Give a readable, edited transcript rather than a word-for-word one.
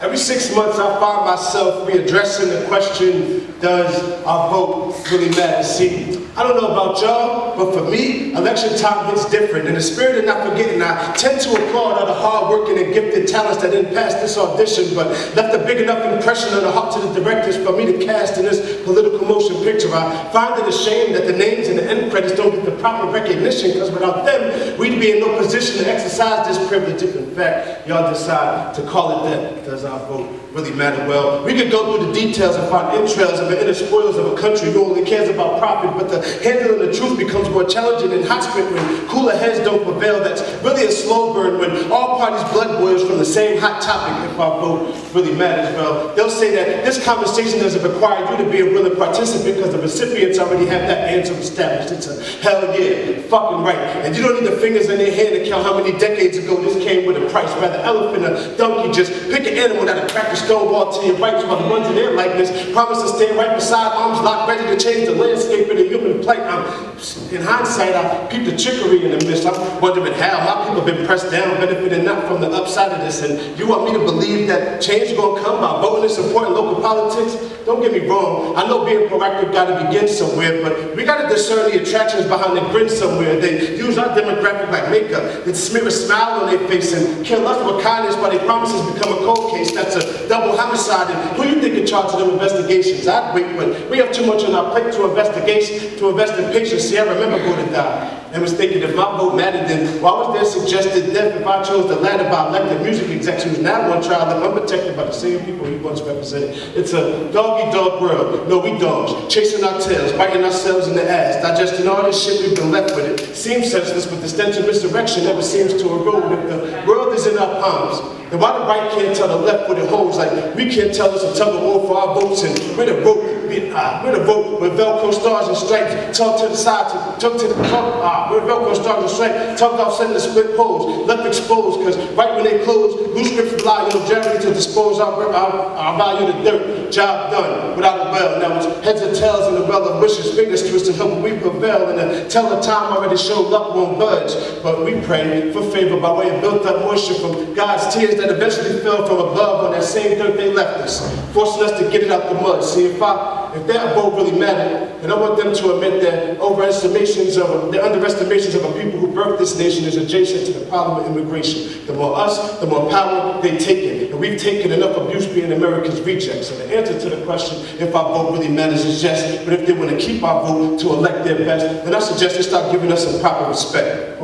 Every 6 months I find myself readdressing the question, does our vote really matter? See, I don't know about y'all, but for me, election time hits different. In the spirit of not forgetting, I tend to applaud all the hard-working and gifted talents that didn't pass this audition, but left a big enough impression on the heart to the directors for me to cast in this political motion picture. I find it a shame that the names and the end credits don't get the proper recognition, because without them, we'd be in no position to exercise this privilege. If in fact, y'all decide to call it that, does our vote really matter? Well, we could go through the details and find entrails of the inner spoilers of a country who only cares about profit, but the handling the truth becomes more challenging and hot spit when cooler heads don't prevail. That's really a slow burn when all parties' blood boils from the same hot topic. If our vote really matters, well, they'll say that this conversation doesn't require you to be a willing participant because the recipients already have that answer established. It's a hell yeah, fucking right. And you don't need the fingers in their hand to count how many decades ago this came with a price. Rather elephant or donkey, just pick an animal that'll crack a stone wall to your right while the ones in their likeness promise to stand right beside, arms locked, ready to change the landscape of the human plight. In hindsight, I peep the trickery in the mist. I'm wondering how my people have been pressed down, benefiting not from the upside of this. And you want me to believe that change is going to come by voting and supporting local politics? Don't get me wrong, I know being proactive got to begin somewhere, but we got to discern the attractions behind the grin somewhere. They use our demographic like makeup, then smear a smile on their face and kill us with kindness while their promises become a cold case. That's a double homicide. And who you think in charge of them investigations? I'd wait, but we have too much on our plate to invest in patience. See, I remember going to die and was thinking if my vote mattered, then why was there suggested death if I chose the latter by elected music execs who's now on trial and unprotected by the same people he once represented? It's a dog-eat-dog world. No, we dogs, chasing our tails, biting ourselves in the ass, digesting all this shit we've been left with. It seems senseless, but the stench of misdirection never seems to erode. If the world is in our palms, and why the right can't tell the left what it holds, like we can't tell us a tug of war for our votes, and we're the vote with Velcro stars and stripes, tucked to the side, with Velcro stars and stripes, tucked off center split poles, left exposed, because right when they close, loose grips fly, generally to dispose our value to dirt. Job done, without a bell. Now it's heads and tails in the well of wishes, fingers twisted, hoping we prevail, and the tell of time already showed up won't budge. But we pray for favor by way of built up moisture from God's tears that eventually fell from above on that same dirt they left us, forcing us to get it out the mud. See, if that vote really mattered, then I want them to admit that underestimations of a people who birthed this nation is adjacent to the problem of immigration. The more us, the more power they take it. And we've taken enough abuse being America's rejects. So the answer to the question, if our vote really matters, is yes. But if they want to keep our vote to elect their best, then I suggest they start giving us some proper respect.